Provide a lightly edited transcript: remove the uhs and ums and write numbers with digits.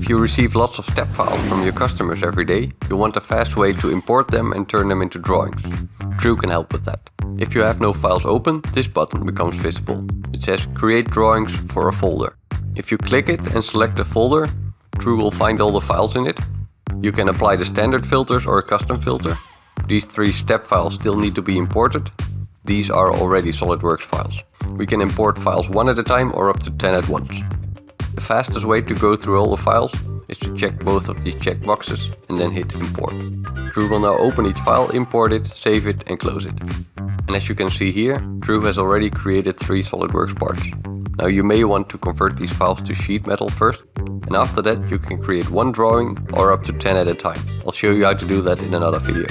If you receive lots of STEP files from your customers every day, you want a fast way to import them and turn them into drawings. True can help with that. If you have no files open, this button becomes visible. It says Create Drawings for a folder. If you click it and select the folder, True will find all the files in it. You can apply the standard filters or a custom filter. These 3 STEP files still need to be imported. These are already SOLIDWORKS files. We can import files 1 at a time or up to 10 at once. The fastest way to go through all the files is to check both of these checkboxes and then hit import. True will now open each file, import it, save it and close it. And as you can see here, True has already created 3 SOLIDWORKS parts. Now you may want to convert these files to sheet metal first, and after that you can create 1 drawing or up to 10 at a time. I'll show you how to do that in another video.